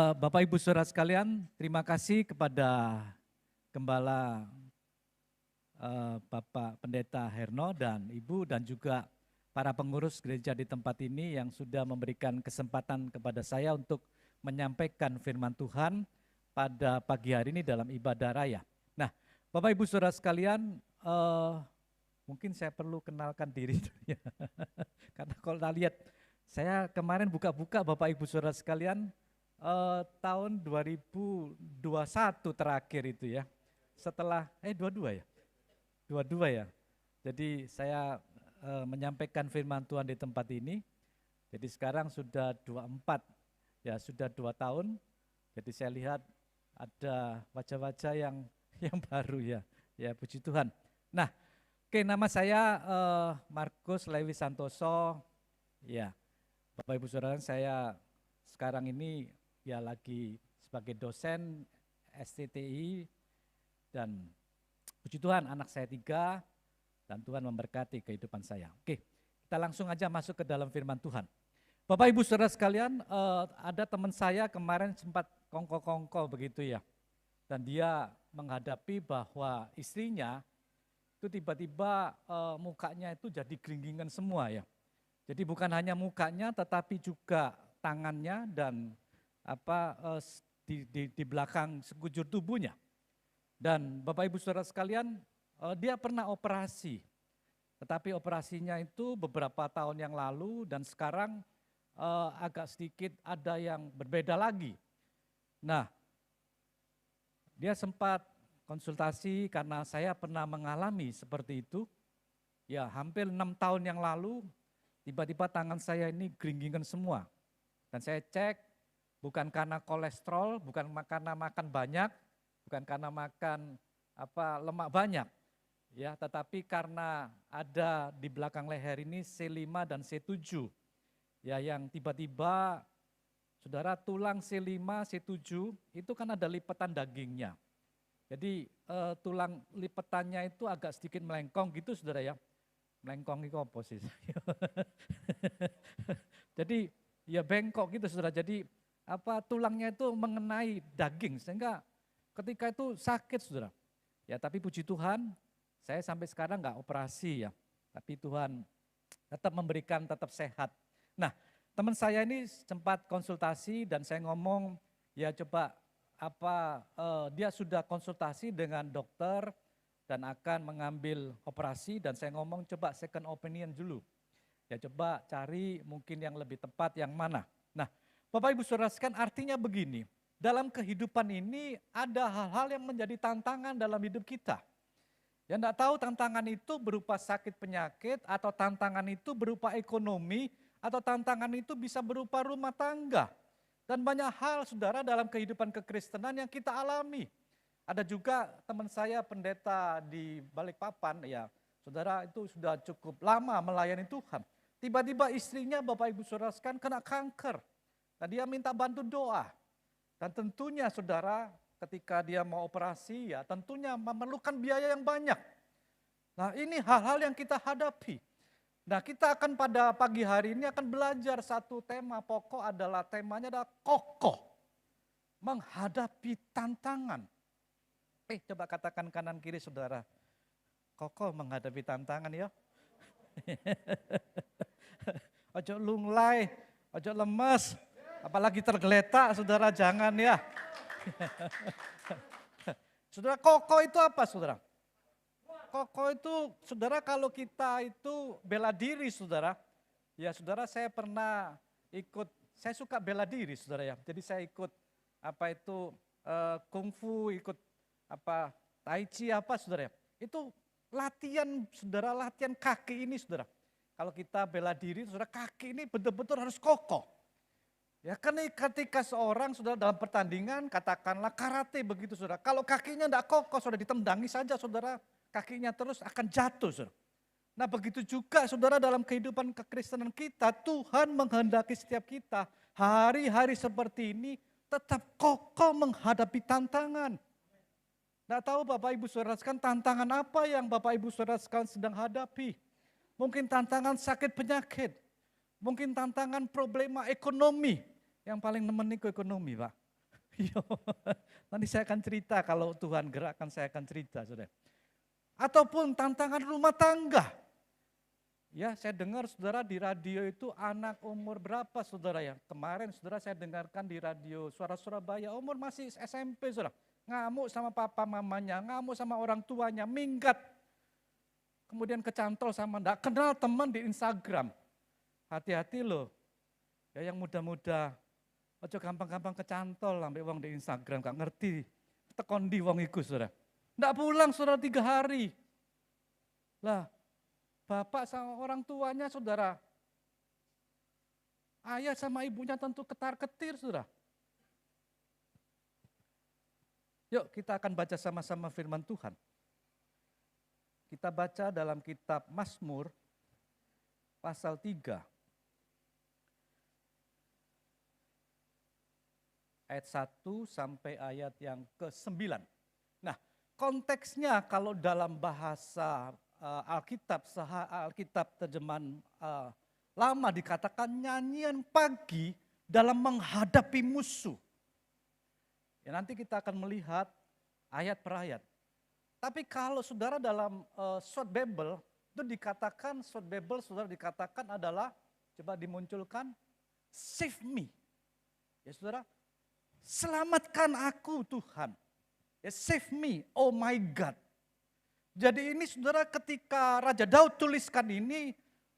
Bapak Ibu Saudara sekalian, terima kasih kepada Gembala Bapak Pendeta Herno dan Ibu dan juga para pengurus gereja di tempat ini yang sudah memberikan kesempatan kepada saya untuk menyampaikan firman Tuhan pada pagi hari ini dalam ibadah raya. Nah, Bapak Ibu Saudara sekalian, mungkin saya perlu kenalkan diri ya. Karena kalau kita lihat, saya kemarin buka-buka Bapak Ibu Saudara sekalian, tahun 2021 terakhir itu ya, setelah 22 ya, 22 ya. Jadi saya menyampaikan firman Tuhan di tempat ini. Jadi sekarang sudah 24 ya, sudah 2 tahun. Jadi saya lihat ada wajah-wajah yang baru ya, ya puji Tuhan. Nah, oke, nama saya Markus Lewi Santoso. Ya, Bapak Ibu Saudara, saya sekarang ini ya lagi sebagai dosen STTI dan puji Tuhan anak saya 3 dan Tuhan memberkati kehidupan saya. Oke, kita langsung aja masuk ke dalam firman Tuhan. Bapak Ibu Saudara sekalian, ada teman saya kemarin sempat kongko-kongko begitu ya. Dan dia menghadapi bahwa istrinya itu tiba-tiba mukanya itu jadi geringgingan semua ya. Jadi bukan hanya mukanya tetapi juga tangannya dan di belakang sekujur tubuhnya. Dan Bapak Ibu Saudara sekalian, dia pernah operasi. Tetapi operasinya itu beberapa tahun yang lalu dan sekarang agak sedikit ada yang berbeda lagi. Nah, dia sempat konsultasi karena saya pernah mengalami seperti itu. Ya, hampir 6 tahun yang lalu tiba-tiba tangan saya ini geringgingan semua. Dan saya cek, bukan karena kolesterol, bukan karena makan banyak, bukan karena makan lemak banyak, ya, tetapi karena ada di belakang leher ini C5 dan C7, ya, yang tiba-tiba, saudara, tulang C5, C7 itu kan ada lipatan dagingnya. Jadi tulang lipatannya itu agak sedikit melengkong gitu, saudara ya. Melengkong itu apa sih? Jadi ya bengkok gitu, saudara. Jadi tulangnya itu mengenai daging sehingga ketika itu sakit, saudara. Ya tapi puji Tuhan, saya sampai sekarang enggak operasi ya. Tapi Tuhan tetap memberikan, tetap sehat. Nah, teman saya ini sempat konsultasi dan saya ngomong, ya coba dia sudah konsultasi dengan dokter dan akan mengambil operasi dan saya ngomong coba second opinion dulu. Ya coba cari mungkin yang lebih tepat yang mana. Nah, Bapak Ibu Saudara sekalian, artinya begini, dalam kehidupan ini ada hal-hal yang menjadi tantangan dalam hidup kita. Ya enggak tahu tantangan itu berupa sakit penyakit atau tantangan itu berupa ekonomi atau tantangan itu bisa berupa rumah tangga. Dan banyak hal, saudara, dalam kehidupan kekristenan yang kita alami. Ada juga teman saya pendeta di Balikpapan, ya saudara, itu sudah cukup lama melayani Tuhan. Tiba-tiba istrinya, Bapak Ibu Saudara sekalian, kena kanker. Dan dia minta bantu doa. Dan tentunya saudara, ketika dia mau operasi ya tentunya memerlukan biaya yang banyak. Nah ini hal-hal yang kita hadapi. Nah kita akan pada pagi hari ini akan belajar satu tema pokok adalah temanya adalah kokoh. Menghadapi tantangan. Coba katakan kanan kiri saudara. Kokoh menghadapi tantangan ya. Ojo lunglai, ojo lemes, apalagi tergeletak saudara, jangan ya. Saudara, kokoh itu apa saudara? Kokoh itu saudara kalau kita itu bela diri saudara. Ya saudara, saya pernah ikut, saya suka bela diri saudara ya. Jadi saya ikut kungfu, ikut tai chi saudara ya. Itu latihan saudara, latihan kaki ini saudara. Kalau kita bela diri saudara, kaki ini betul-betul harus kokoh. Ya kan ketika seorang saudara dalam pertandingan, katakanlah karate begitu saudara. Kalau kakinya tidak kokoh, saudara ditendangi saja saudara, kakinya terus akan jatuh saudara. Nah begitu juga saudara dalam kehidupan kekristenan kita, Tuhan menghendaki setiap kita hari-hari seperti ini tetap kokoh menghadapi tantangan. Tidak tahu Bapak Ibu Saudara sekalian tantangan apa yang Bapak Ibu Saudara sekalian sedang hadapi. Mungkin tantangan sakit penyakit, mungkin tantangan problema ekonomi. Yang paling nemenin ke ekonomi Pak. Iya, nanti saya akan cerita kalau Tuhan gerakkan saya akan cerita, saudara. Ataupun tantangan rumah tangga. Ya, saya dengar saudara di radio itu anak umur berapa saudara ya? Kemarin saudara saya dengarkan di radio Suara Surabaya, umur masih SMP saudara. Ngamuk sama papa mamanya, ngamuk sama orang tuanya, minggat. Kemudian kecantol sama enggak kenal teman di Instagram. Hati-hati loh. Ya yang muda-muda, ojo gampang-gampang kecantol sampai wong di Instagram, gak ngerti. Tekon di wong iku saudara. Enggak pulang saudara 3 hari. Lah, bapak sama orang tuanya saudara, ayah sama ibunya tentu ketar-ketir saudara. Yuk kita akan baca sama-sama firman Tuhan. Kita baca dalam kitab Mazmur pasal 3. Ayat 1 sampai ayat yang ke-9. Nah, konteksnya kalau dalam bahasa Alkitab terjemahan lama dikatakan nyanyian pagi dalam menghadapi musuh. Ya, nanti kita akan melihat ayat per ayat. Tapi kalau saudara dalam Short Bible itu dikatakan, Short Bible saudara dikatakan adalah, coba dimunculkan, save me. Ya saudara, selamatkan aku Tuhan. Ya save me, oh my God. Jadi ini saudara ketika Raja Daud tuliskan ini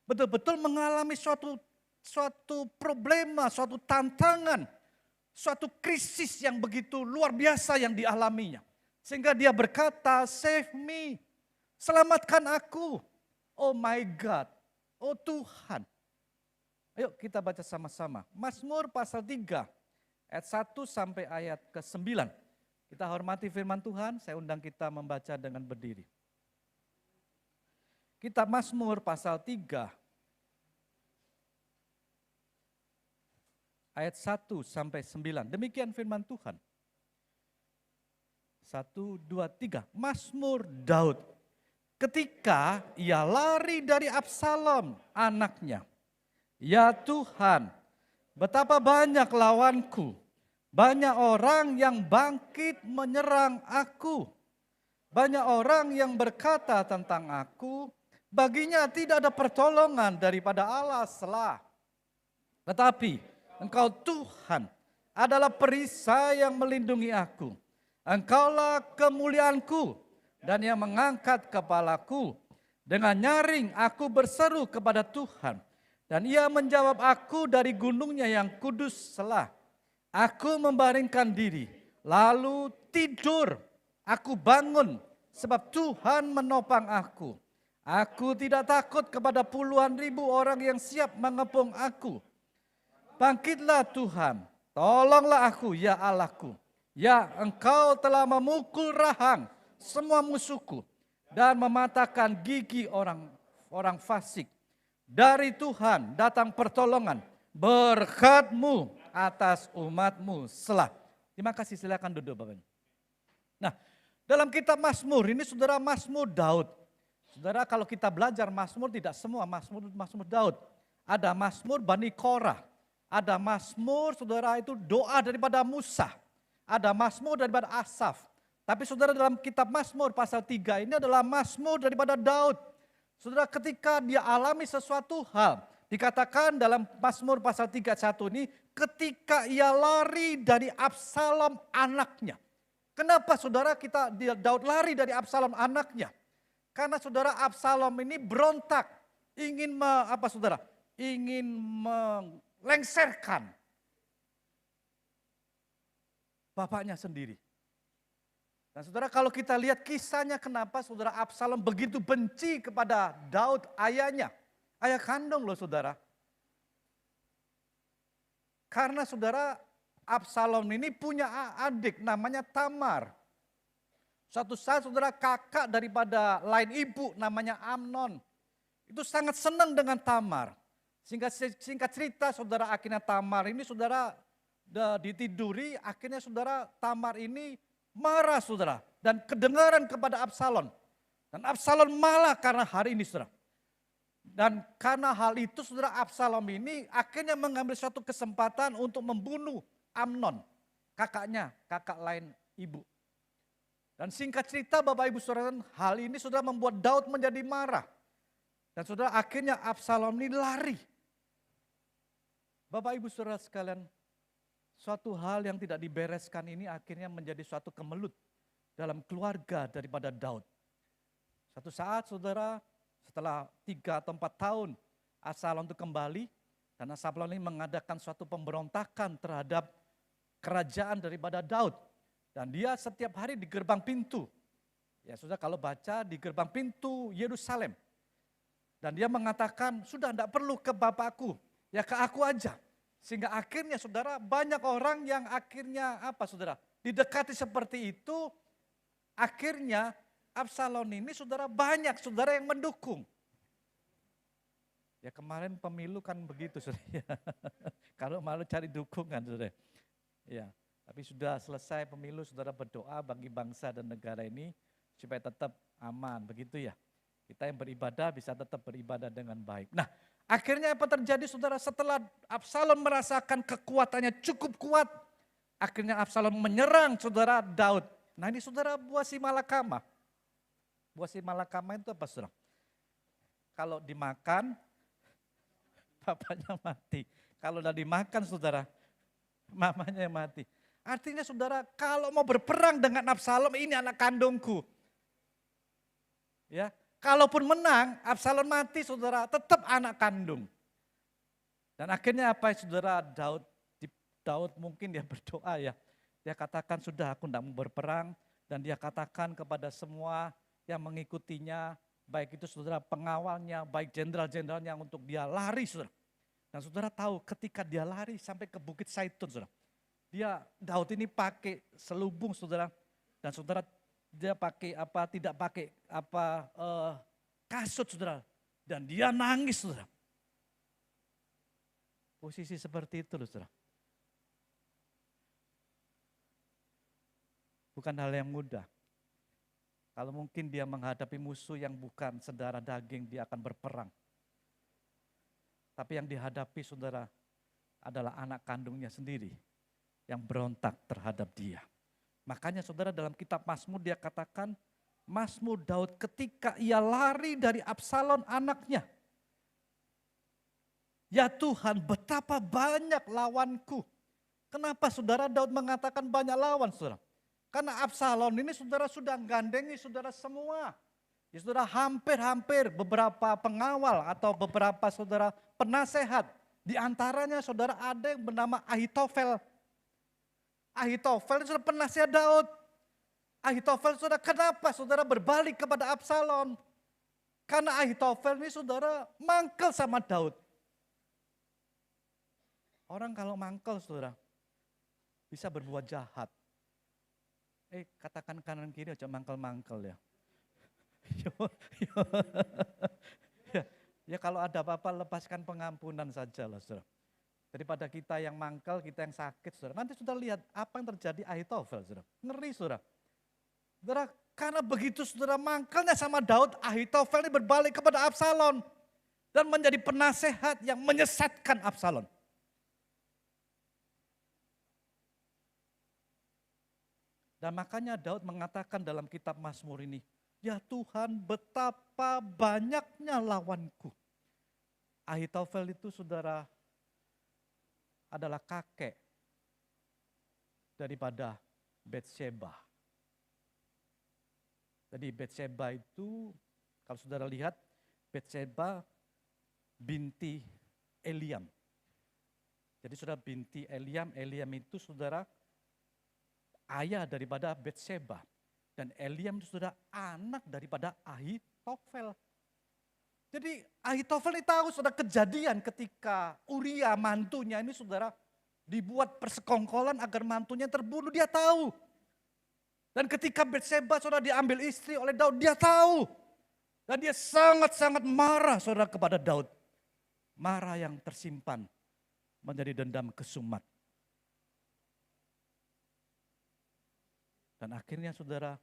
betul-betul mengalami suatu problema, suatu tantangan, suatu krisis yang begitu luar biasa yang dialaminya. Sehingga dia berkata, save me, selamatkan aku, oh my God, oh Tuhan. Ayo kita baca sama-sama. Mazmur pasal 3, ayat 1 sampai ayat ke-9. Kita hormati firman Tuhan, saya undang kita membaca dengan berdiri. Kitab Mazmur pasal 3, ayat 1 sampai 9. Demikian firman Tuhan. 1, 2, 3. Mazmur Daud. Ketika ia lari dari Absalom anaknya. Ya Tuhan, betapa banyak lawanku. Banyak orang yang bangkit menyerang aku. Banyak orang yang berkata tentang aku, baginya tidak ada pertolongan daripada Allah selah. Tetapi Engkau Tuhan adalah perisai yang melindungi aku. Engkaulah kemuliaanku dan yang mengangkat kepalaku. Dengan nyaring aku berseru kepada Tuhan. Dan ia menjawab aku dari gunungnya yang kudus selah. Aku membaringkan diri, lalu tidur. Aku bangun sebab Tuhan menopang aku. Aku tidak takut kepada puluhan ribu orang yang siap mengepung aku. Bangkitlah Tuhan, tolonglah aku ya Allahku. Ya Engkau telah memukul rahang semua musuhku dan mematahkan gigi orang fasik. Dari Tuhan datang pertolongan, berkat-Mu atas umat-Mu selah. Terima kasih, silakan duduk Bapak. Nah, dalam kitab Mazmur ini saudara Mazmur Daud. Saudara kalau kita belajar Mazmur tidak semua Mazmur Daud. Ada Mazmur Bani Korah. Ada Mazmur saudara itu doa daripada Musa. Ada Mazmur daripada Asaf. Tapi saudara dalam kitab Mazmur pasal 3 ini adalah Mazmur daripada Daud. Saudara ketika dia alami sesuatu hal. Dikatakan dalam Mazmur pasal 3:1 ini ketika ia lari dari Absalom anaknya. Kenapa saudara Daud lari dari Absalom anaknya? Karena saudara Absalom ini berontak. Ingin ingin melengsarkan bapaknya sendiri. Dan saudara kalau kita lihat kisahnya kenapa saudara Absalom begitu benci kepada Daud ayahnya. Ayah kandung loh saudara. Karena saudara Absalom ini punya adik namanya Tamar. Suatu saat saudara kakak daripada lain ibu namanya Amnon. Itu sangat senang dengan Tamar. Singkat cerita saudara akhirnya Tamar ini saudara ditiduri, akhirnya saudara Tamar ini marah saudara. Dan kedengaran kepada Absalom. Dan Absalom malah karena hari ini saudara. Dan karena hal itu saudara Absalom ini akhirnya mengambil suatu kesempatan untuk membunuh Amnon. kakaknya, kakak lain ibu. Dan singkat cerita Bapak Ibu Saudara, hal ini sudah membuat Daud menjadi marah. Dan saudara akhirnya Absalom ini lari. Bapak Ibu Saudara sekalian, suatu hal yang tidak dibereskan ini akhirnya menjadi suatu kemelut dalam keluarga daripada Daud. Suatu saat saudara, setelah 3 atau 4 tahun Absalom itu kembali, dan Absalom ini mengadakan suatu pemberontakan terhadap kerajaan daripada Daud. Dan dia setiap hari di gerbang pintu. Ya sudah, kalau baca di gerbang pintu Yerusalem. Dan dia mengatakan, sudah tidak perlu ke bapakku, ya ke aku aja. Sehingga akhirnya saudara, banyak orang yang akhirnya apa saudara, didekati seperti itu, akhirnya Absalom ini saudara banyak saudara yang mendukung. Ya kemarin pemilu kan begitu saudara. Kalau malu cari dukungan saudara. Ya, tapi sudah selesai pemilu saudara berdoa bagi bangsa dan negara ini supaya tetap aman, begitu ya. Kita yang beribadah bisa tetap beribadah dengan baik. Nah, akhirnya apa terjadi saudara, setelah Absalom merasakan kekuatannya cukup kuat, akhirnya Absalom menyerang saudara Daud. Nah ini saudara buah si malakama. Buah si malakama itu apa saudara? Kalau dimakan, bapaknya mati. Kalau udah dimakan saudara, mamanya yang mati. Artinya saudara, kalau mau berperang dengan Absalom, ini anak kandungku. Ya, kalaupun menang, Absalom mati saudara, tetap anak kandung. Dan akhirnya apa saudara, Daud mungkin dia berdoa ya. Dia katakan sudah aku tidak mau berperang. Dan dia katakan kepada semua yang mengikutinya, baik itu saudara pengawalnya, baik jenderal-jenderalnya untuk dia lari saudara. Dan saudara tahu ketika dia lari sampai ke Bukit Zaitun saudara. Daud ini pakai selubung saudara. Dan saudara dia pakai apa, tidak pakai apa kasut saudara. Dan dia nangis saudara. Posisi seperti itu loh saudara. Bukan hal yang mudah. Kalau mungkin dia menghadapi musuh yang bukan saudara daging, dia akan berperang. Tapi yang dihadapi saudara adalah anak kandungnya sendiri yang berontak terhadap dia. Makanya saudara dalam kitab Mazmur dia katakan, Mazmur Daud ketika ia lari dari Absalom anaknya. Ya Tuhan, betapa banyak lawanku. Kenapa saudara Daud mengatakan banyak lawan saudara? Karena Absalom ini saudara sudah gandengi saudara semua. Ya saudara hampir-hampir beberapa pengawal atau beberapa saudara penasehat. Di antaranya saudara ada yang bernama Ahitofel. Ahitofel itu saudara penasehat Daud. Ahitofel saudara kenapa saudara berbalik kepada Absalom? Karena Ahitofel ini saudara mangkel sama Daud. Orang kalau mangkel saudara bisa berbuat jahat. Katakan kanan kiri aja mangkel-mangkel ya. Ya kalau ada apa-apa lepaskan pengampunan saja lah saudara. Daripada kita yang mangkel, kita yang sakit saudara. Nanti saudara lihat apa yang terjadi Ahitofel saudara. Ngeri saudara. Saudara, karena begitu saudara mangkelnya sama Daud, Ahitofel ini berbalik kepada Absalom. Dan menjadi penasehat yang menyesatkan Absalom. Dan makanya Daud mengatakan dalam kitab Mazmur ini, ya Tuhan betapa banyaknya lawanku. Ahitofel itu saudara adalah kakek daripada Batsheba. Jadi Batsheba itu kalau saudara lihat Batsheba binti Eliam. Jadi saudara binti Eliam itu saudara ayah daripada Batsheba. Dan Eliam itu saudara anak daripada Ahitofel. Jadi Ahitofel ini tahu saudara kejadian ketika Uria mantunya ini saudara dibuat persekongkolan agar mantunya terbunuh, dia tahu. Dan ketika Batsheba saudara diambil istri oleh Daud, dia tahu. Dan dia sangat-sangat marah saudara kepada Daud. Marah yang tersimpan menjadi dendam kesumat. Dan akhirnya saudara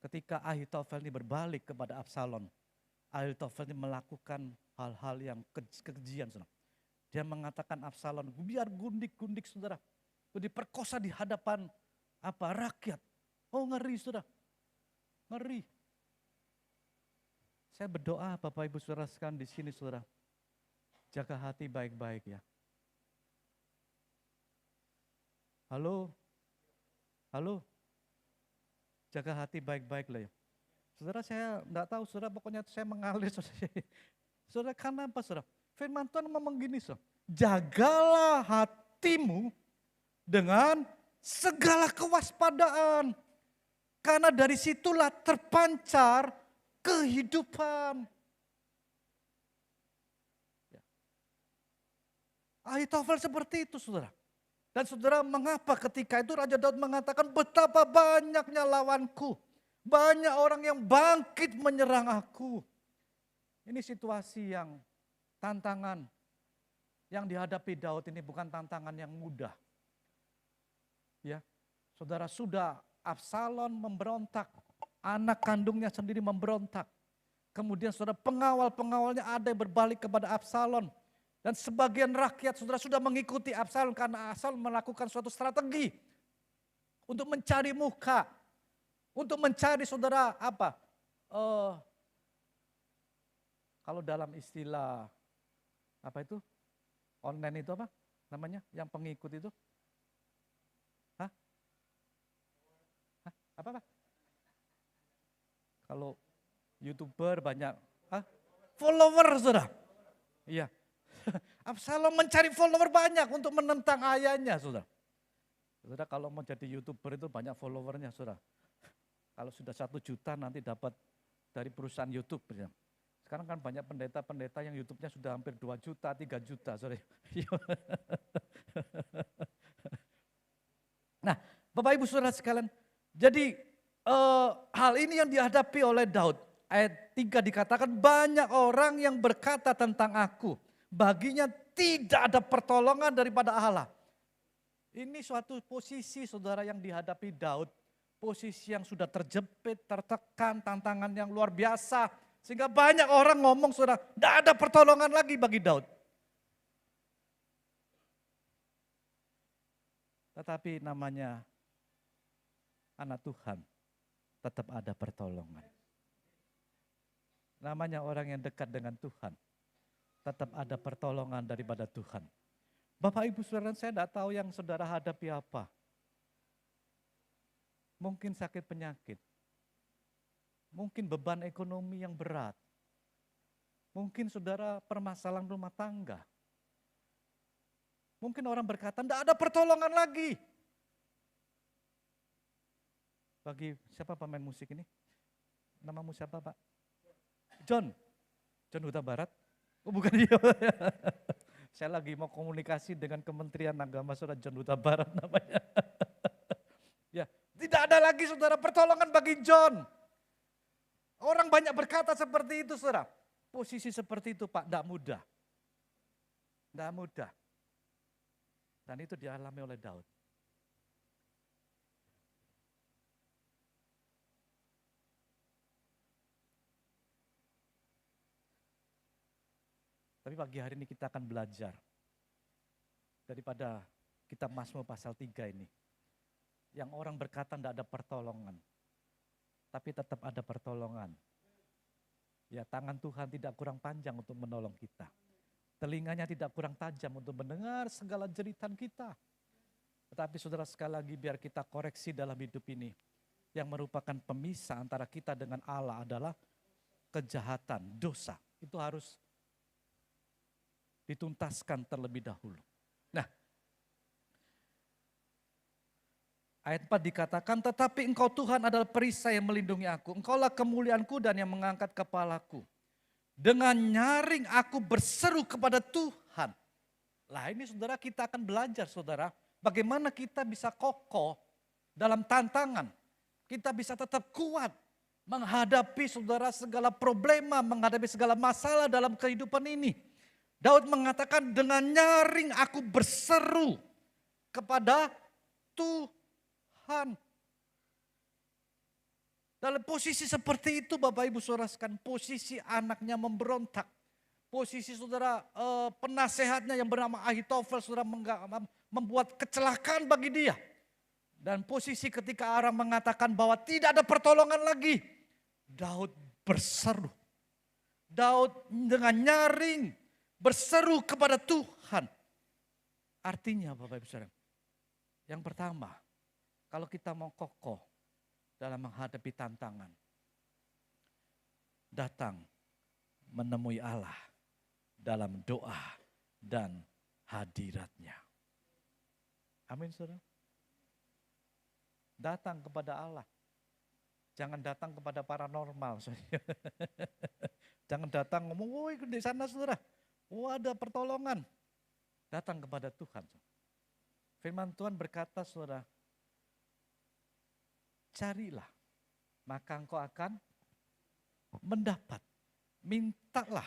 ketika Ahitofel ini berbalik kepada Absalom, Ahitofel ini melakukan hal-hal yang kekejian saudara. Dia mengatakan Absalom biar gundik-gundik saudara. Itu diperkosa di hadapan rakyat. Oh ngeri saudara, ngeri. Saya berdoa Bapak Ibu Saudara sekalian di sini saudara, jaga hati baik-baik ya. Halo, halo, jaga hati baik-baik lah ya. Saudara saya enggak tahu saudara, pokoknya saya mengalir saudara. Saudara karena apa saudara? Firman Tuhan ngomong gini saudara, jagalah hatimu dengan segala kewaspadaan. Karena dari situlah terpancar kehidupan. Ya. Ahitofel seperti itu saudara. Dan saudara mengapa ketika itu Raja Daud mengatakan betapa banyaknya lawanku. Banyak orang yang bangkit menyerang aku. Ini situasi yang tantangan yang dihadapi Daud ini bukan tantangan yang mudah. Ya, saudara sudah Absalom memberontak. Anak kandungnya sendiri memberontak. Kemudian saudara pengawal-pengawalnya ada yang berbalik kepada Absalom. Dan sebagian rakyat saudara sudah mengikuti Absalom karena Absalom melakukan suatu strategi. Untuk mencari muka. Untuk mencari saudara apa? Kalau dalam istilah apa itu? Online itu apa namanya? Yang pengikut itu? Hah? Apa? Kalau YouTuber banyak, follower saudara. Iya. Absalom mencari follower banyak untuk menentang ayahnya saudara. Saudara kalau mau jadi YouTuber itu banyak followernya saudara. Kalau sudah 1 juta nanti dapat dari perusahaan YouTube. Sekarang kan banyak pendeta-pendeta yang YouTube-nya sudah hampir 2 juta, 3 juta. Sorry. Nah Bapak Ibu Saudara sekalian, jadi hal ini yang dihadapi oleh Daud. Ayat 3 dikatakan banyak orang yang berkata tentang aku. Baginya tidak ada pertolongan daripada Allah. Ini suatu posisi saudara yang dihadapi Daud. Posisi yang sudah terjepit, tertekan, tantangan yang luar biasa. Sehingga banyak orang ngomong saudara, tidak ada pertolongan lagi bagi Daud. Tetapi namanya anak Tuhan. Tetap ada pertolongan. Namanya orang yang dekat dengan Tuhan. Tetap ada pertolongan daripada Tuhan. Bapak Ibu Saudara, saya tidak tahu yang saudara hadapi apa. Mungkin sakit penyakit. Mungkin beban ekonomi yang berat. Mungkin saudara permasalahan rumah tangga. Mungkin orang berkata, tidak ada pertolongan lagi. Bagi siapa pemain musik ini? Namamu siapa Pak? John Huta Barat? Oh bukan dia. Saya lagi mau komunikasi dengan Kementerian Agama saudara John Huta Barat namanya. Ya, tidak ada lagi saudara pertolongan bagi John. Orang banyak berkata seperti itu saudara. Posisi seperti itu Pak, tidak mudah. Tidak mudah. Dan itu dialami oleh Daud. Tapi pagi hari ini kita akan belajar daripada kitab Mazmur pasal 3 ini. Yang orang berkata tidak ada pertolongan, tapi tetap ada pertolongan. Ya, tangan Tuhan tidak kurang panjang untuk menolong kita. Telinganya tidak kurang tajam untuk mendengar segala jeritan kita. Tetapi saudara sekali lagi biar kita koreksi dalam hidup ini. Yang merupakan pemisah antara kita dengan Allah adalah kejahatan, dosa. Itu harus dituntaskan terlebih dahulu. Nah, ayat 4 dikatakan, tetapi engkau Tuhan adalah perisai yang melindungi aku. Engkaulah kemuliaanku dan yang mengangkat kepalaku. Dengan nyaring aku berseru kepada Tuhan. Lah ini saudara kita akan belajar saudara, bagaimana kita bisa kokoh dalam tantangan. Kita bisa tetap kuat menghadapi saudara segala problema, menghadapi segala masalah dalam kehidupan ini. Daud mengatakan dengan nyaring aku berseru kepada Tuhan. Dalam posisi seperti itu Bapak Ibu Saudara sekalian, posisi anaknya memberontak. Posisi saudara penasehatnya yang bernama Ahitofel saudara membuat kecelakaan bagi dia. Dan posisi ketika orang mengatakan bahwa tidak ada pertolongan lagi, Daud berseru. Daud dengan nyaring berseru kepada Tuhan. Artinya Bapak Ibu Saudara, yang pertama, kalau kita mau kokoh dalam menghadapi tantangan, datang menemui Allah dalam doa dan hadiratnya. Amin saudara. Datang kepada Allah. Jangan datang kepada paranormal. Jangan datang ngomong, woi di sana saudara. Oh ada pertolongan. Datang kepada Tuhan. Firman Tuhan berkata saudara, carilah, maka engkau akan mendapat. Mintalah,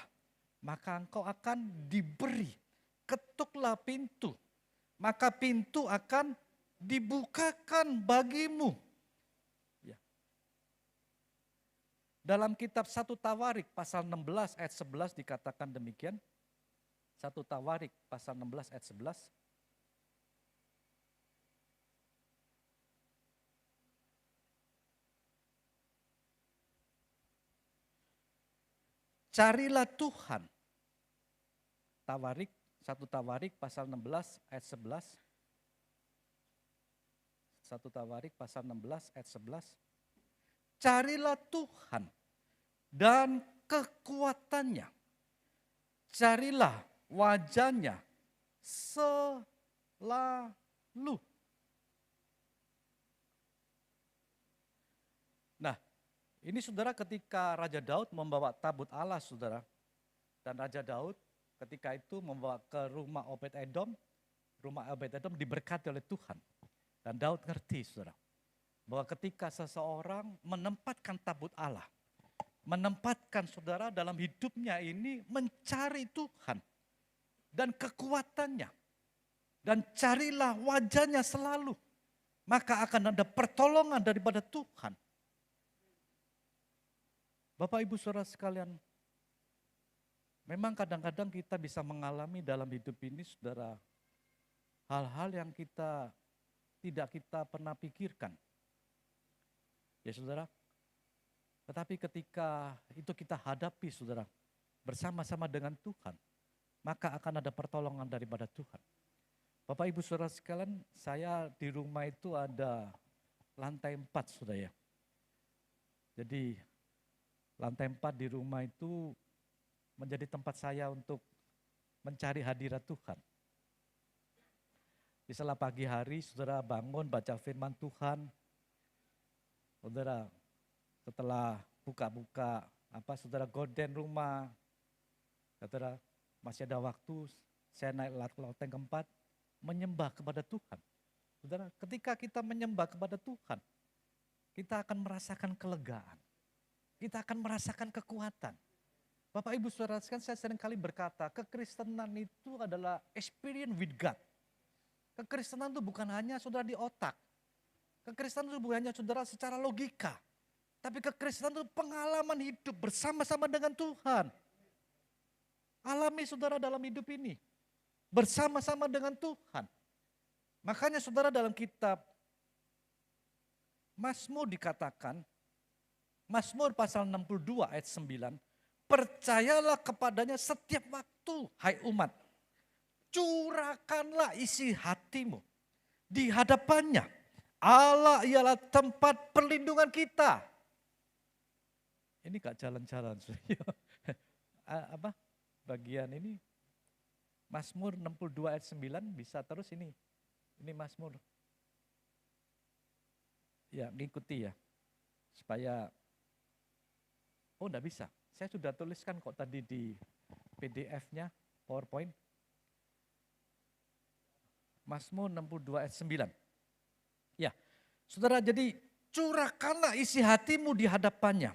maka engkau akan diberi. Ketuklah pintu, maka pintu akan dibukakan bagimu. Ya. Dalam kitab 1 Tawarik pasal 16 ayat 11 dikatakan demikian. 1 Tawarik pasal 16 ayat 11. Carilah Tuhan. Tawarik, 1 Tawarik pasal 16 ayat 11. 1 Tawarik pasal 16 ayat 11. Carilah Tuhan dan kekuatannya. Carilah wajahnya selalu. Nah, ini saudara ketika Raja Daud membawa tabut Allah saudara. Dan Raja Daud ketika itu membawa ke rumah Obed-Edom. Rumah Obed-Edom diberkati oleh Tuhan. Dan Daud ngerti saudara, bahwa ketika seseorang menempatkan tabut Allah, menempatkan saudara dalam hidupnya ini mencari Tuhan dan kekuatannya. Dan carilah wajahnya selalu, maka akan ada pertolongan daripada Tuhan. Bapak Ibu Saudara sekalian, memang kadang-kadang kita bisa mengalami dalam hidup ini saudara, hal-hal yang tidak kita pernah pikirkan. Ya saudara, tetapi ketika itu kita hadapi saudara, bersama-sama dengan Tuhan, maka akan ada pertolongan daripada Tuhan. Bapak Ibu Saudara sekalian, saya di rumah itu ada lantai 4 saudara ya. Jadi lantai 4 di rumah itu menjadi tempat saya untuk mencari hadirat Tuhan. Di sela pagi hari saudara bangun baca firman Tuhan. Saudara setelah buka-buka saudara gorden rumah. Saudara masih ada waktu saya naik lantai keempat menyembah kepada Tuhan. Saudara ketika kita menyembah kepada Tuhan, kita akan merasakan kelegaan. Kita akan merasakan kekuatan. Bapak Ibu Saudara sekalian, saya sering kali berkata, kekristenan itu adalah experience with God. Kekristenan itu bukan hanya saudara di otak. Kekristenan itu bukan hanya saudara secara logika. Tapi kekristenan itu pengalaman hidup bersama-sama dengan Tuhan. Alami saudara dalam hidup ini. Bersama-sama dengan Tuhan. Makanya saudara dalam kitab Mazmur dikatakan, Mazmur pasal 62 ayat 9, percayalah kepadanya setiap waktu, hai umat. Curahkanlah isi hatimu di hadapannya. Allah ialah tempat perlindungan kita. Ini gak jalan-jalan. Bagian ini Mazmur 62 ayat 9 bisa terus ini. Ini Mazmur. Ya, ngikuti ya. Supaya enggak bisa. Saya sudah tuliskan kok tadi di PDF-nya PowerPoint. Mazmur 62 ayat 9. Ya, saudara jadi curahkanlah isi hatimu di hadapannya.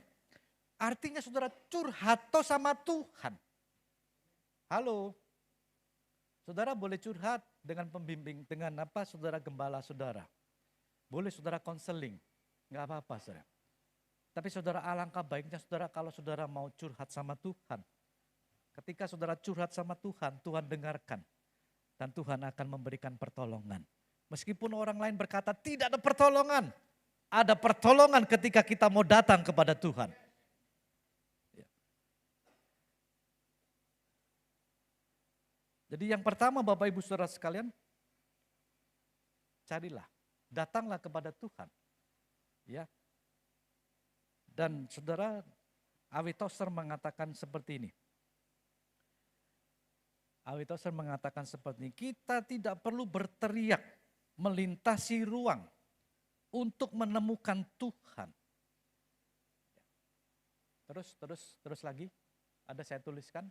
Artinya saudara curhat sama Tuhan. Halo, saudara boleh curhat dengan pembimbing, dengan saudara gembala saudara. Boleh saudara konseling, nggak apa-apa saudara. Tapi saudara alangkah baiknya saudara kalau saudara mau curhat sama Tuhan. Ketika saudara curhat sama Tuhan, Tuhan dengarkan. Dan Tuhan akan memberikan pertolongan. Meskipun orang lain berkata tidak ada pertolongan. Ada pertolongan ketika kita mau datang kepada Tuhan. Jadi yang pertama Bapak Ibu Saudara sekalian, carilah, datanglah kepada Tuhan. Ya. Dan Saudara, A.W. Tozer mengatakan seperti ini. A.W. Tozer mengatakan seperti ini, kita tidak perlu berteriak melintasi ruang untuk menemukan Tuhan. Terus lagi, ada saya tuliskan.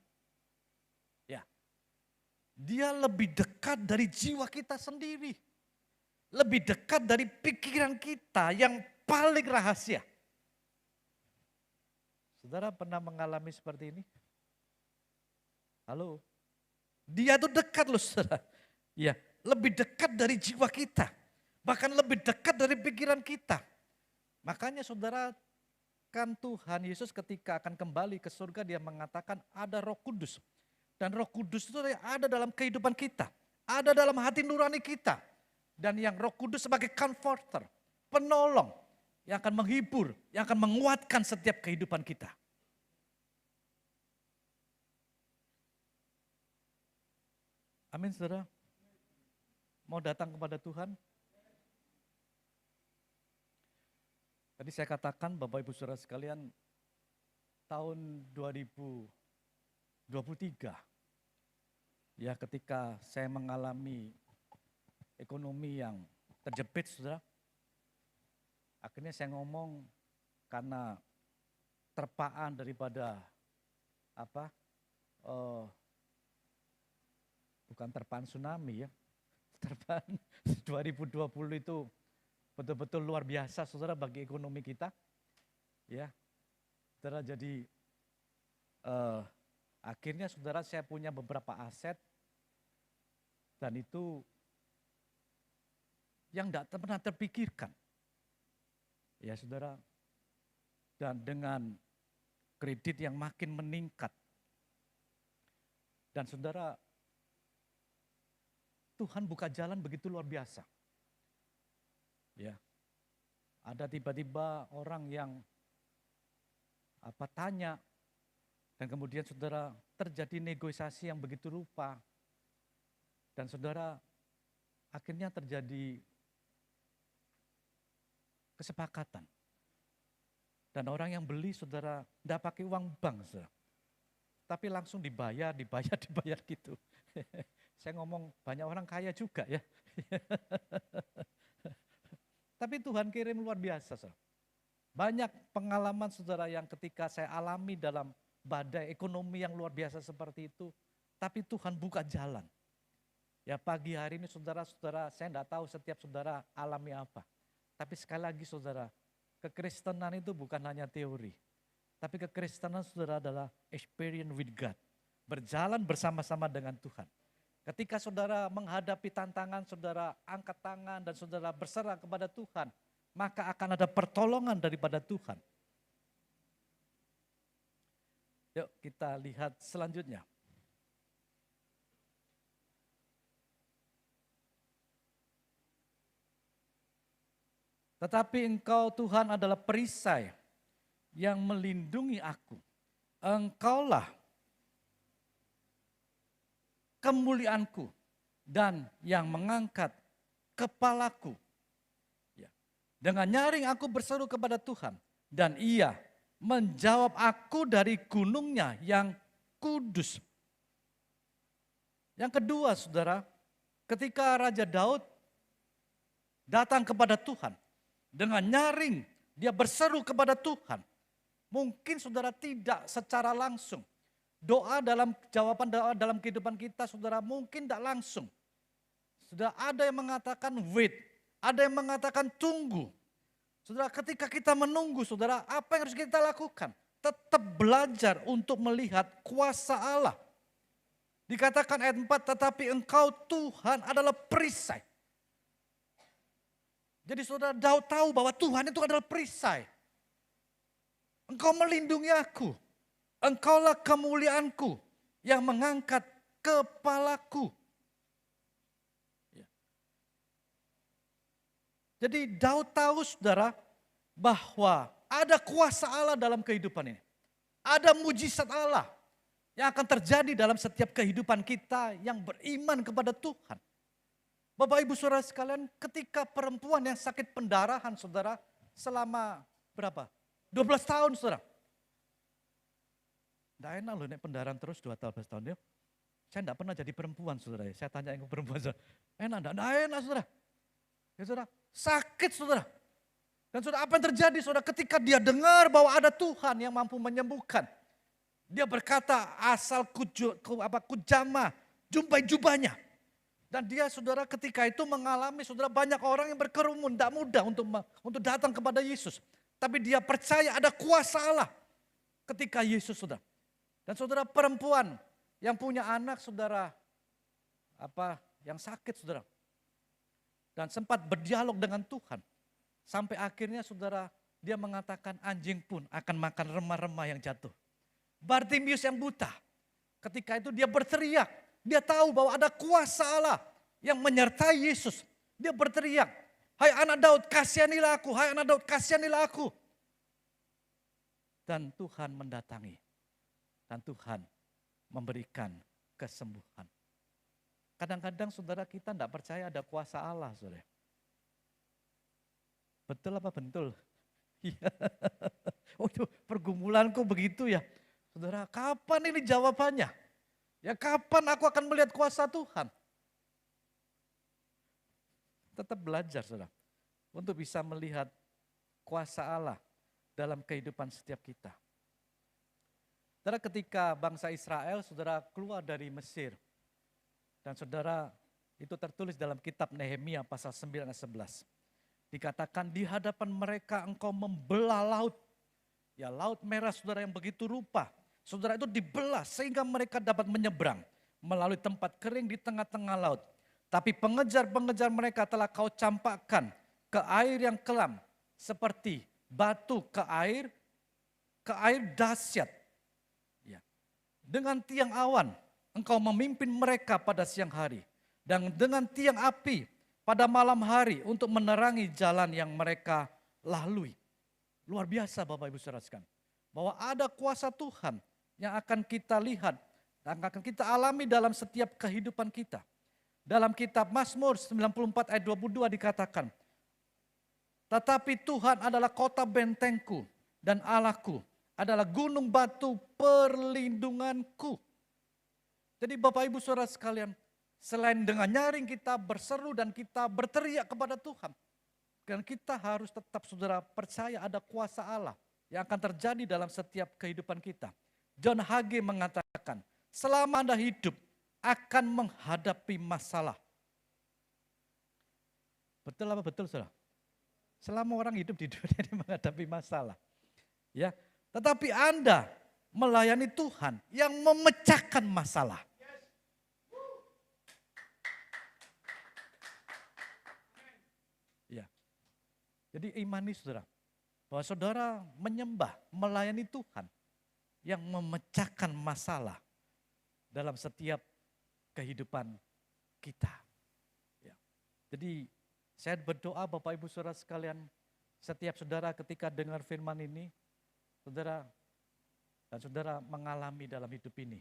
Ya. Dia lebih dekat dari jiwa kita sendiri. Lebih dekat dari pikiran kita yang paling rahasia. Saudara pernah mengalami seperti ini? Halo? Dia tuh dekat loh saudara. Ya, lebih dekat dari jiwa kita. Bahkan lebih dekat dari pikiran kita. Makanya saudara, kan Tuhan Yesus ketika akan kembali ke surga dia mengatakan ada Roh Kudus. Dan Roh Kudus itu ada dalam kehidupan kita. Ada dalam hati nurani kita. Dan yang Roh Kudus sebagai comforter, penolong. Yang akan menghibur, yang akan menguatkan setiap kehidupan kita. Amin saudara. Mau datang kepada Tuhan? Tadi saya katakan Bapak Ibu Saudara sekalian, tahun 2023, ya ketika saya mengalami ekonomi yang terjepit saudara, akhirnya saya ngomong karena terpaan daripada bukan terpaan tsunami ya, terpaan 2020 itu betul-betul luar biasa saudara bagi ekonomi kita. Ya, saudara jadi akhirnya saudara saya punya beberapa aset dan itu yang tidak pernah terpikirkan. Ya saudara, dan dengan kredit yang makin meningkat. Dan saudara, Tuhan buka jalan begitu luar biasa. Ya, ada tiba-tiba orang yang tanya, dan kemudian saudara terjadi negosiasi yang begitu rupa, dan saudara akhirnya terjadi kesepakatan. Dan orang yang beli saudara tidak pakai uang bank saudara, tapi langsung dibayar gitu. Saya ngomong banyak orang kaya juga ya. Tapi Tuhan kirim luar biasa saudara. Banyak pengalaman saudara yang ketika saya alami dalam badai ekonomi yang luar biasa seperti itu, tapi Tuhan buka jalan. Ya pagi hari ini saudara-saudara, saya tidak tahu setiap saudara alami apa. Tapi sekali lagi saudara, kekristenan itu bukan hanya teori. Tapi kekristenan saudara adalah experience with God. Berjalan bersama-sama dengan Tuhan. Ketika saudara menghadapi tantangan, saudara angkat tangan dan saudara berserah kepada Tuhan, maka akan ada pertolongan daripada Tuhan. Yuk kita lihat selanjutnya. Tetapi Engkau Tuhan adalah perisai yang melindungi aku. Engkaulah kemuliaanku dan yang mengangkat kepalaku. Ya. Dengan nyaring aku berseru kepada Tuhan dan Ia menjawab aku dari gunungnya yang kudus. Yang kedua saudara, ketika Raja Daud datang kepada Tuhan, dengan nyaring dia berseru kepada Tuhan. Mungkin saudara tidak secara langsung. Doa jawaban doa dalam kehidupan kita saudara mungkin tidak langsung. Sudah ada yang mengatakan wait, ada yang mengatakan tunggu. Saudara ketika kita menunggu saudara, apa yang harus kita lakukan? Tetap belajar untuk melihat kuasa Allah. Dikatakan ayat 4, tetapi Engkau Tuhan adalah perisai. Jadi saudara Daud tahu bahwa Tuhan itu adalah perisai. Engkau melindungi aku. Engkaulah kemuliaanku yang mengangkat kepalaku. Jadi Daud tahu saudara bahwa ada kuasa Allah dalam kehidupan ini. Ada mujizat Allah yang akan terjadi dalam setiap kehidupan kita yang beriman kepada Tuhan. Bapak Ibu Saudara sekalian, ketika perempuan yang sakit pendarahan saudara selama berapa? 12 tahun saudara. Tidak enak loh nek pendarahan terus 12 tahun ya. Saya tidak pernah jadi perempuan saudara. Saya tanya ke perempuan saudara. Enak enggak? Tidak enak saudara. Ya saudara, sakit saudara. Dan saudara apa yang terjadi saudara ketika dia dengar bahwa ada Tuhan yang mampu menyembuhkan. Dia berkata asal kujama, jumpai jubahnya. Dan dia saudara ketika itu mengalami saudara banyak orang yang berkerumun. Tidak mudah untuk datang kepada Yesus. Tapi dia percaya ada kuasa Allah ketika Yesus saudara. Dan saudara perempuan yang punya anak saudara yang sakit saudara. Dan sempat berdialog dengan Tuhan. Sampai akhirnya saudara dia mengatakan anjing pun akan makan remah-remah yang jatuh. Bartimius yang buta. Ketika itu dia berteriak. Dia tahu bahwa ada kuasa Allah yang menyertai Yesus. Dia berteriak, hai anak Daud kasihanilah aku, hai anak Daud kasihanilah aku. Dan Tuhan mendatangi. Dan Tuhan memberikan kesembuhan. Kadang-kadang saudara kita tidak percaya ada kuasa Allah saudara. Betul apa betul? Oh itu pergumulanku begitu ya. Saudara kapan ini jawabannya? Ya kapan aku akan melihat kuasa Tuhan? Tetap belajar saudara. Untuk bisa melihat kuasa Allah dalam kehidupan setiap kita. Saudara ketika bangsa Israel saudara keluar dari Mesir. Dan saudara itu tertulis dalam kitab Nehemia pasal 9 ayat 11. Dikatakan di hadapan mereka engkau membelah laut. Ya laut merah saudara yang begitu rupa. Saudara itu dibelah sehingga mereka dapat menyeberang melalui tempat kering di tengah-tengah laut. Tapi pengejar-pengejar mereka telah kau campakkan ke air yang kelam seperti batu ke air dahsyat. Ya. Dengan tiang awan engkau memimpin mereka pada siang hari. Dan dengan tiang api pada malam hari untuk menerangi jalan yang mereka lalui. Luar biasa Bapak Ibu Saudara sekalian. Bahwa ada kuasa Tuhan yang akan kita lihat dan akan kita alami dalam setiap kehidupan kita. Dalam kitab Mazmur 94 ayat 22 dikatakan, tetapi Tuhan adalah kota bentengku dan Allahku adalah gunung batu perlindunganku. Jadi Bapak Ibu Saudara sekalian, selain dengan nyaring kita berseru dan kita berteriak kepada Tuhan. Dan kita harus tetap saudara percaya ada kuasa Allah yang akan terjadi dalam setiap kehidupan kita. John Hagee mengatakan, selama Anda hidup akan menghadapi masalah. Betul apa betul saudara? Selama orang hidup di dunia ini menghadapi masalah. Ya, tetapi Anda melayani Tuhan yang memecahkan masalah. Ya. Jadi imani saudara, bahwa saudara menyembah, melayani Tuhan yang memecahkan masalah dalam setiap kehidupan kita. Ya. Jadi saya berdoa Bapak Ibu Saudara sekalian, setiap saudara ketika dengar firman ini, saudara dan saudara mengalami dalam hidup ini.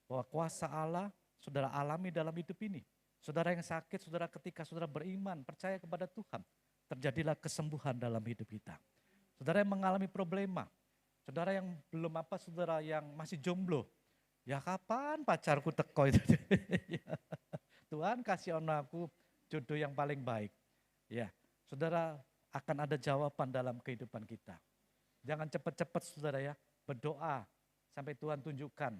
Bahwa kuasa Allah saudara alami dalam hidup ini. Saudara yang sakit, saudara ketika saudara beriman, percaya kepada Tuhan, terjadilah kesembuhan dalam hidup kita. Saudara yang mengalami problema, saudara yang belum saudara yang masih jomblo, ya kapan pacarku teko itu. Tuhan kasih aku jodoh yang paling baik. Ya, saudara akan ada jawaban dalam kehidupan kita. Jangan cepat-cepat saudara ya, berdoa sampai Tuhan tunjukkan.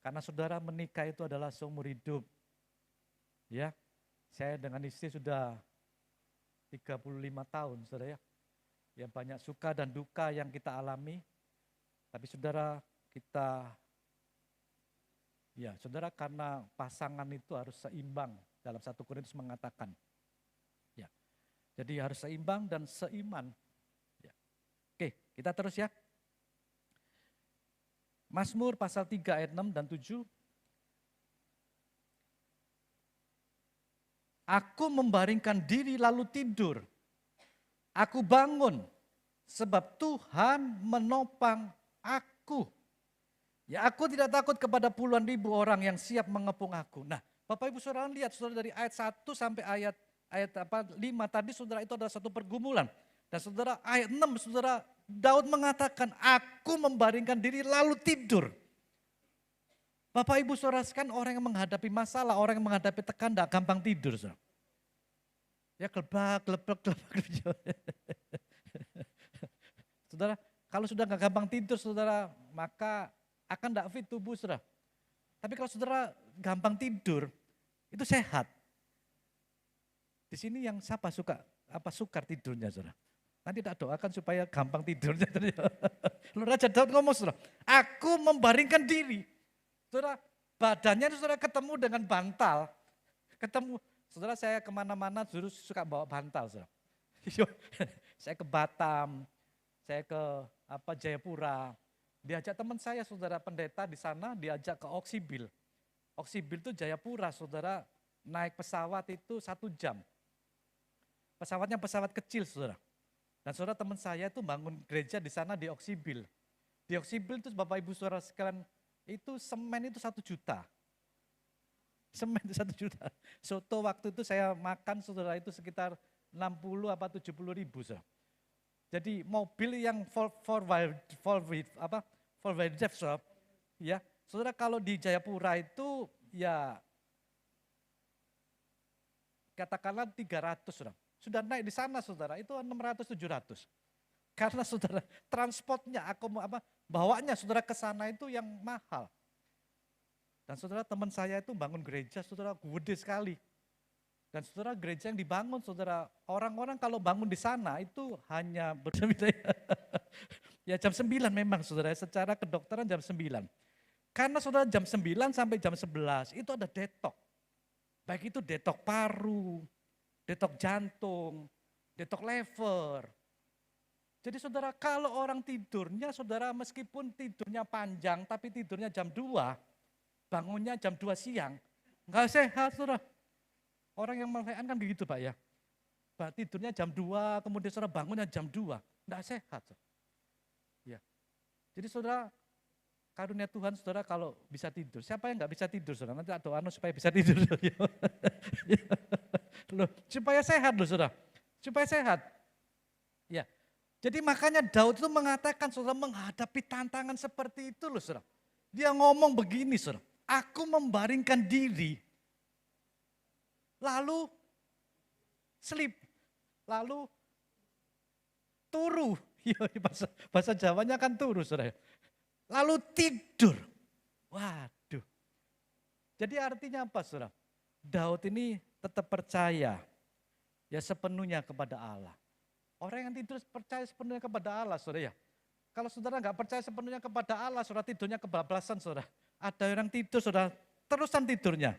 Karena saudara menikah itu adalah seumur hidup. Ya, saya dengan istri sudah 35 tahun saudara ya. Ya banyak suka dan duka yang kita alami. Tapi saudara saudara karena pasangan itu harus seimbang. Dalam 1 Korintus mengatakan. Ya, jadi harus seimbang dan seiman. Ya. Oke, kita terus ya. Mazmur pasal 3 ayat 6 dan 7. Aku membaringkan diri lalu tidur. Aku bangun sebab Tuhan menopang aku. Ya, aku tidak takut kepada puluhan ribu orang yang siap mengepung aku. Nah, Bapak Ibu Saudara lihat, saudara, dari ayat 1 sampai ayat 5 tadi, saudara, itu adalah satu pergumulan. Dan saudara, ayat 6, saudara, Daud mengatakan, aku membaringkan diri lalu tidur. Bapak Ibu Saudara sekalian, orang yang menghadapi masalah, orang yang menghadapi tekanan, tidak gampang tidur. Saudara. Ya gelebak. Saudara, kalau sudah nggak gampang tidur, saudara, maka akan tidak fit tubuh, saudara. Tapi kalau saudara gampang tidur, itu sehat. Di sini yang siapa sukar tidurnya, saudara. Nanti tak doakan supaya gampang tidurnya. Lalu Raja Daud ngomong, saudara, aku membaringkan diri. Saudara, badannya saudara ketemu dengan bantal. Saudara, saya kemana-mana dulu suka bawa bantal, saudara. Saya ke Batam, saya ke Jayapura. Diajak teman saya, saudara, pendeta di sana, diajak ke Oksibil. Oksibil itu Jayapura, saudara, naik pesawat itu 1 jam. Pesawatnya pesawat kecil, saudara. Dan saudara, teman saya itu bangun gereja di sana di Oksibil. Di Oksibil itu Bapak Ibu Saudara sekalian, itu semen itu 1 juta. Semen itu 1 juta. Soto waktu itu saya makan, saudara, itu sekitar 60 apa 70 ribu, saudara. Jadi mobil yang four-wheel drive, saudara, ya, saudara, kalau di Jayapura itu ya katakanlah 300, saudara. Sudah naik di sana, saudara, itu 600-700. Karena saudara transportnya, bawanya saudara ke sana itu yang mahal. Dan saudara, teman saya itu bangun gereja, saudara, gede sekali. Dan saudara, gereja yang dibangun, saudara, orang-orang kalau bangun di sana itu hanya ya jam 9 memang, saudara, secara kedokteran jam 9. Karena saudara jam 9 sampai jam 11 itu ada detok. Baik itu detok paru, detok jantung, detok lever. Jadi saudara, kalau orang tidurnya, saudara, meskipun tidurnya panjang tapi tidurnya jam 2, bangunnya jam 2 siang, enggak sehat, saudara. Orang yang melekatkan kan begitu, Pak, ya. Pak, tidurnya jam 2, kemudian saudara bangunnya jam 2, enggak sehat. Ya. Jadi saudara, karunia Tuhan, saudara, kalau bisa tidur. Siapa yang enggak bisa tidur, saudara? Nanti doa supaya bisa tidur. Loh, supaya sehat loh, saudara. Supaya sehat. Ya. Jadi makanya Daud itu mengatakan, saudara, menghadapi tantangan seperti itu loh, saudara. Dia ngomong begini, saudara. Aku membaringkan diri, lalu sleep, lalu turu. Bahasa Jawanya kan turu, saudara. Lalu tidur. Waduh. Jadi artinya apa, saudara? Daud ini tetap percaya ya sepenuhnya kepada Allah. Orang yang tidur percaya sepenuhnya kepada Allah, saudara, ya. Kalau saudara nggak percaya sepenuhnya kepada Allah, saudara, tidurnya kebablasan, saudara. Ada orang tidur, saudara, terusan tidurnya.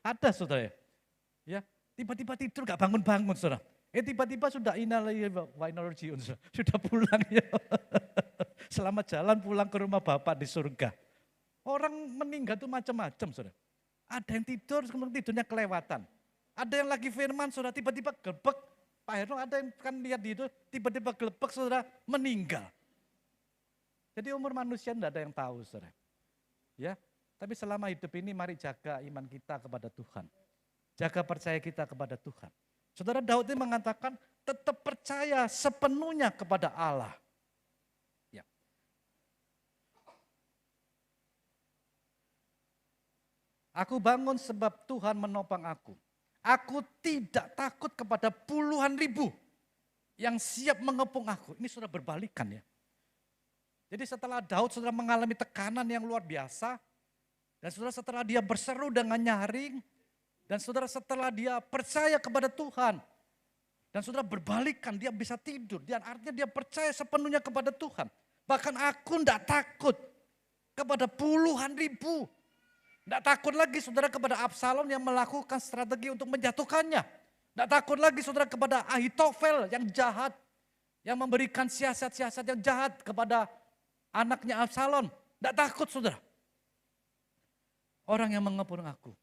Ada, saudara, ya. Tiba-tiba tidur nggak bangun-bangun, saudara. Tiba-tiba sudah sudah pulang, ya. Selamat jalan pulang ke rumah Bapak di surga. Orang meninggal itu macam-macam, saudara. Ada yang tidur, kemudian tidurnya kelewatan. Ada yang lagi firman, saudara, tiba-tiba gelebek. Pak Heru ada yang kan lihat di itu, tiba-tiba gelebek, saudara, meninggal. Jadi umur manusia tidak ada yang tahu, saudara. Ya, tapi selama hidup ini mari jaga iman kita kepada Tuhan. Jaga percaya kita kepada Tuhan. Saudara, Daud ini mengatakan tetap percaya sepenuhnya kepada Allah. Ya. Aku bangun sebab Tuhan menopang aku. Aku tidak takut kepada puluhan ribu yang siap mengepung aku. Ini sudah berbalikan, ya. Jadi setelah Daud sudah mengalami tekanan yang luar biasa, dan saudara setelah dia berseru dengan nyaring, dan saudara setelah dia percaya kepada Tuhan, dan saudara berbalikan, dia bisa tidur, dan artinya dia percaya sepenuhnya kepada Tuhan. Bahkan aku tidak takut kepada puluhan ribu. Tidak takut lagi, saudara, kepada Absalom yang melakukan strategi untuk menjatuhkannya. Tidak takut lagi, saudara, kepada Ahitofel yang jahat, yang memberikan siasat-siasat yang jahat kepada anaknya Absalom. Tidak takut, saudara. Orang yang mengepung aku.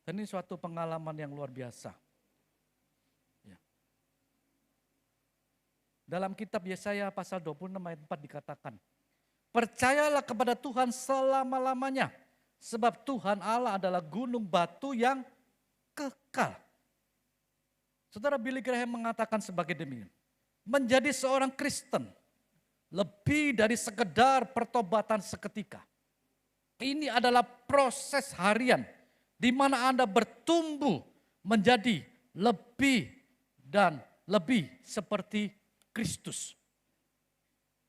Dan ini suatu pengalaman yang luar biasa. Dalam kitab Yesaya pasal 26 ayat 4 dikatakan, percayalah kepada Tuhan selama-lamanya, sebab Tuhan Allah adalah gunung batu yang kekal. Saudara, Billy Graham mengatakan sebagai demikian, menjadi seorang Kristen lebih dari sekedar pertobatan seketika. Ini adalah proses harian di mana Anda bertumbuh menjadi lebih dan lebih seperti Kristus.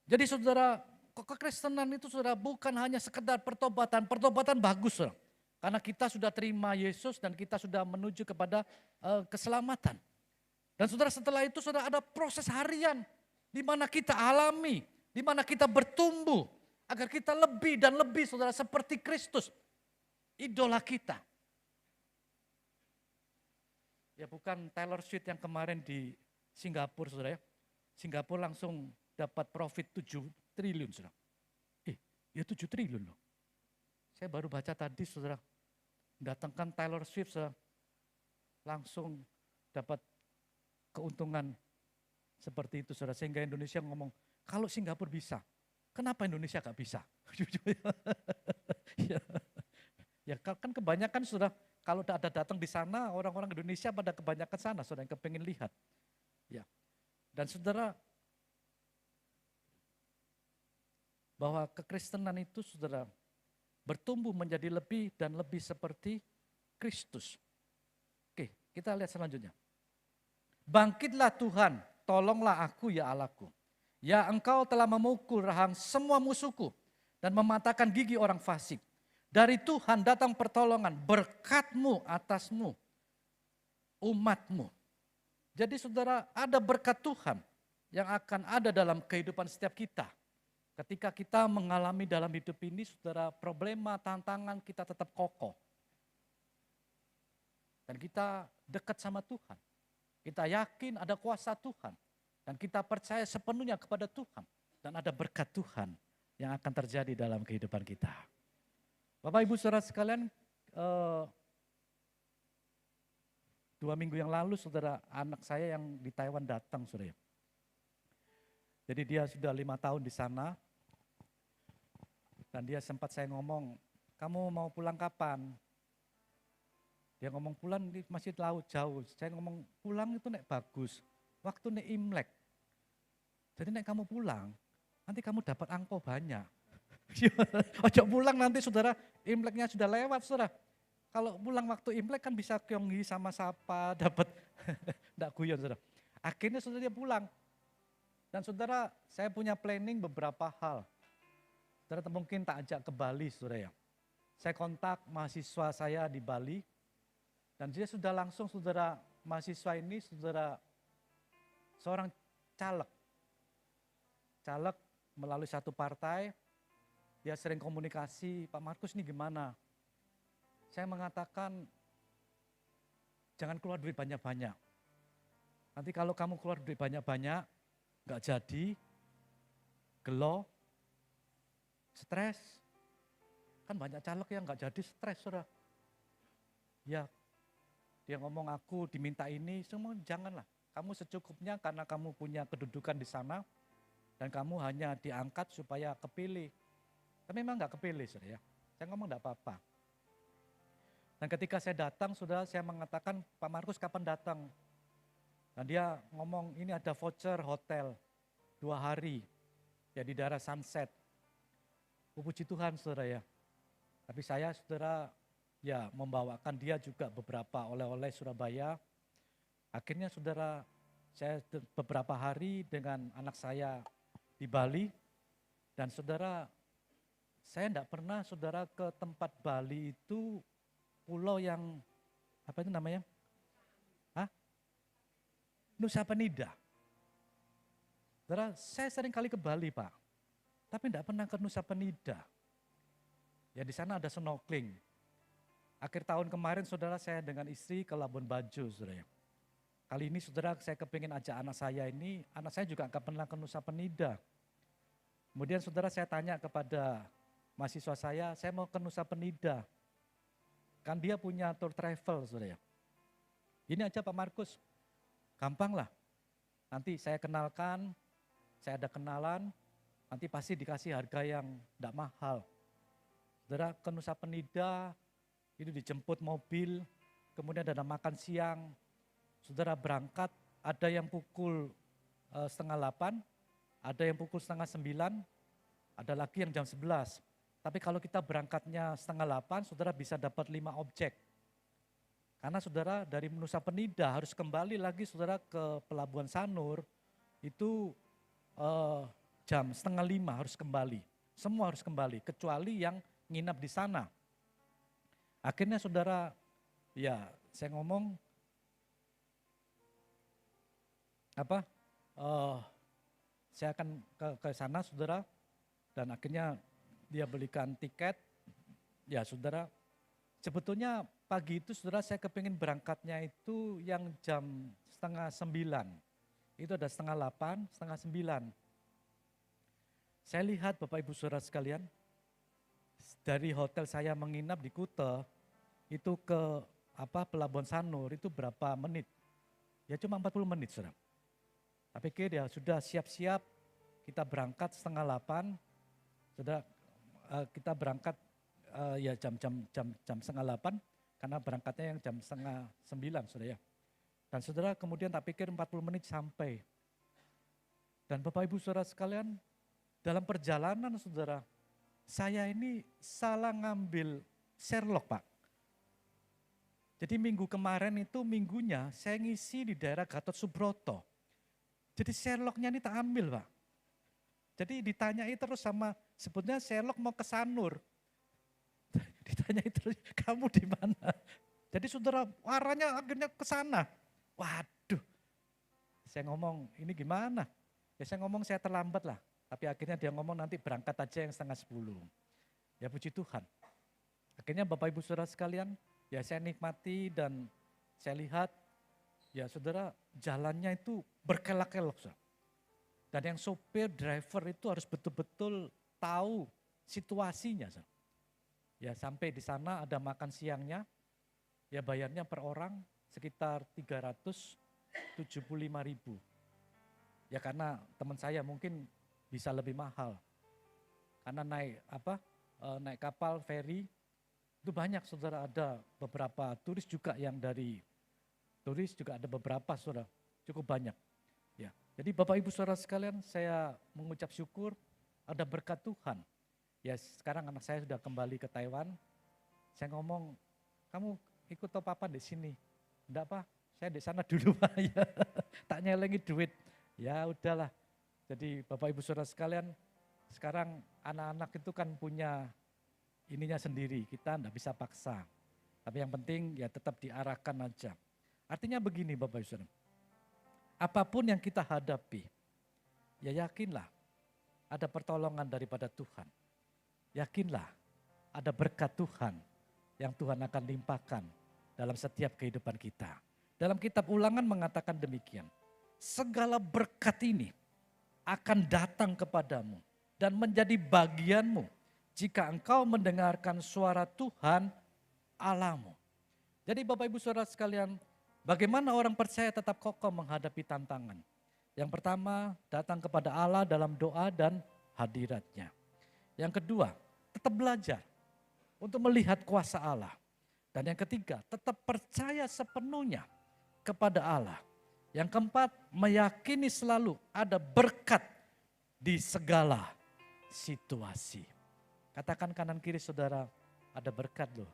Jadi saudara, kekristenan itu saudara bukan hanya sekedar pertobatan. Pertobatan bagus saudara. Karena kita sudah terima Yesus dan kita sudah menuju kepada keselamatan. Dan saudara setelah itu saudara ada proses harian di mana kita alami, di mana kita bertumbuh agar kita lebih dan lebih saudara seperti Kristus. Idola kita. Ya bukan Taylor Swift yang kemarin di Singapura saudara ya. Singapura langsung dapat profit 7 triliun saudara. Ya 7 triliun loh. Saya baru baca tadi saudara. Datangkan Taylor Swift saudara. Langsung dapat keuntungan seperti itu saudara. Sehingga Indonesia ngomong, kalau Singapura bisa, kenapa Indonesia gak bisa? Ya kan kebanyakan saudara, kalau ada datang di sana, orang-orang Indonesia pada kebanyakan sana saudara yang kepengen lihat. Ya. Dan saudara, bahwa kekristenan itu saudara bertumbuh menjadi lebih dan lebih seperti Kristus. Oke, kita lihat selanjutnya. Bangkitlah Tuhan, tolonglah aku ya Allahku. Ya engkau telah memukul rahang semua musuhku dan mematahkan gigi orang fasik. Dari Tuhan datang pertolongan, berkat-Mu atasmu, umat-Mu. Jadi saudara, ada berkat Tuhan yang akan ada dalam kehidupan setiap kita. Ketika kita mengalami dalam hidup ini, saudara, problema, tantangan kita tetap kokoh. Dan kita dekat sama Tuhan. Kita yakin ada kuasa Tuhan. Dan kita percaya sepenuhnya kepada Tuhan. Dan ada berkat Tuhan yang akan terjadi dalam kehidupan kita. Bapak Ibu saudara sekalian, 2 minggu yang lalu saudara, anak saya yang di Taiwan datang saudara. Jadi dia sudah 5 tahun di sana. Dan dia sempat saya ngomong, kamu mau pulang kapan? Dia ngomong pulang masih laut jauh. Saya ngomong pulang itu nek bagus. Waktu nek Imlek. Jadi nek kamu pulang, nanti kamu dapat angpau banyak. Ojo pulang nanti saudara, Imleknya sudah lewat saudara. Kalau pulang waktu Imlek kan bisa kyonggi sama sapa, dapat enggak guyon saudara. Akhirnya saudara dia pulang. Dan saudara, saya punya planning beberapa hal. Saudara mungkin tak ajak ke Bali saudara ya. Saya kontak mahasiswa saya di Bali. Dan dia sudah langsung saudara, mahasiswa ini saudara seorang caleg. Caleg melalui satu partai, dia sering komunikasi, Pak Markus ini gimana? Saya mengatakan, jangan keluar duit banyak-banyak. Nanti kalau kamu keluar duit banyak-banyak, gak jadi, gelo, stres. Kan banyak caleg yang gak jadi stres, saudara. Ya, dia ngomong aku diminta ini, semua janganlah. Kamu secukupnya karena kamu punya kedudukan di sana, dan kamu hanya diangkat supaya kepilih. Tapi memang gak kepilih, saudara ya. Saya ngomong gak apa-apa. Dan ketika saya datang, saudara, saya mengatakan, Pak Markus kapan datang? Dan dia ngomong, ini ada voucher hotel 2 hari, ya di daerah Sunset. Puji Tuhan, saudara ya. Tapi saya, saudara, ya membawakan dia juga beberapa oleh-oleh Surabaya. Akhirnya, saudara, saya beberapa hari dengan anak saya di Bali. Dan saudara, saya enggak pernah, saudara, ke tempat Bali itu pulau yang, apa itu namanya? Hah? Nusa Penida. Saudara, saya sering kali ke Bali, Pak. Tapi enggak pernah ke Nusa Penida. Ya di sana ada snorkeling. Akhir tahun kemarin, saudara, saya dengan istri ke Labuan Bajo, saudara. Kali ini, saudara, saya kepingin ajak anak saya ini, anak saya juga enggak pernah ke Nusa Penida. Kemudian, saudara, saya tanya kepada mahasiswa saya mau ke Nusa Penida. Kan dia punya tour travel, saudara. Ini aja Pak Markus, gampang lah. Nanti saya kenalkan, saya ada kenalan, nanti pasti dikasih harga yang tidak mahal. Saudara ke Nusa Penida, itu dijemput mobil, kemudian ada makan siang, saudara berangkat, ada yang pukul 7:30, ada yang pukul 8:30, ada lagi yang jam 11. Tapi kalau kita berangkatnya 7:30, saudara bisa dapat 5 objek. Karena saudara dari Nusa Penida harus kembali lagi saudara ke Pelabuhan Sanur, itu jam 4:30 harus kembali. Semua harus kembali, kecuali yang nginap di sana. Akhirnya saudara, ya saya ngomong, saya akan ke sana saudara, dan akhirnya dia belikan tiket. Ya saudara, sebetulnya pagi itu saudara saya kepingin berangkatnya itu yang jam 8:30. Itu ada 7:30, 8:30. Saya lihat Bapak Ibu Saudara sekalian, dari hotel saya menginap di Kuta, itu ke Pelabuhan Sanur itu berapa menit? Ya cuma 40 menit saudara. Tapi ya sudah siap-siap, kita berangkat 7:30, saudara, kita berangkat ya jam 7:30, karena berangkatnya yang jam 8:30 saudara ya. Dan saudara kemudian tak pikir 40 menit sampai. Dan Bapak Ibu Saudara sekalian, dalam perjalanan saudara, saya ini salah ngambil Sherlock Pak. Jadi minggu kemarin itu minggunya saya ngisi di daerah Gatot Subroto. Jadi Sherlocknya ini tak ambil Pak. Jadi ditanyai terus sama, sebetulnya Sherlock mau ke Sanur. Ditanyai terus, kamu di mana? Jadi saudara arahnya akhirnya ke sana. Waduh, saya ngomong ini gimana? Ya saya ngomong saya terlambat lah. Tapi akhirnya dia ngomong nanti berangkat aja yang 9:30. Ya puji Tuhan. Akhirnya Bapak Ibu Saudara sekalian, ya saya nikmati dan saya lihat, ya saudara jalannya itu berkelok-kelok. Dan yang sopir, driver itu harus betul-betul tahu situasinya. Ya sampai di sana ada makan siangnya, ya bayarnya per orang sekitar 375.000. Ya karena teman saya mungkin bisa lebih mahal. Karena naik kapal feri itu banyak saudara, ada beberapa turis juga yang dari turis juga ada beberapa saudara, cukup banyak. Ya, jadi Bapak Ibu Saudara sekalian, saya mengucap syukur ada berkat Tuhan. Ya sekarang anak saya sudah kembali ke Taiwan. Saya ngomong, kamu ikut top apa di sini? Enggak Pak, saya di sana dulu Pak. Ya, tak nyelengi duit. Ya udahlah. Jadi Bapak Ibu Saudara sekalian, sekarang anak-anak itu kan punya ininya sendiri, kita enggak bisa paksa. Tapi yang penting ya tetap diarahkan aja. Artinya begini Bapak Ibu Saudara, apapun yang kita hadapi, ya yakinlah ada pertolongan daripada Tuhan. Yakinlah ada berkat Tuhan yang Tuhan akan limpahkan dalam setiap kehidupan kita. Dalam kitab Ulangan mengatakan demikian, segala berkat ini akan datang kepadamu dan menjadi bagianmu jika engkau mendengarkan suara Tuhan Allahmu. Jadi Bapak Ibu Saudara sekalian, bagaimana orang percaya tetap kokoh menghadapi tantangan? Yang pertama, datang kepada Allah dalam doa dan hadiratnya. Yang kedua, tetap belajar untuk melihat kuasa Allah. Dan yang ketiga, tetap percaya sepenuhnya kepada Allah. Yang keempat, meyakini selalu ada berkat di segala situasi. Katakan kanan kiri saudara, ada berkat loh.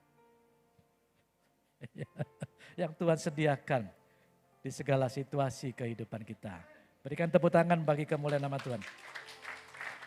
Yang Tuhan sediakan di segala situasi kehidupan kita. Berikan tepuk tangan bagi kemuliaan nama Tuhan.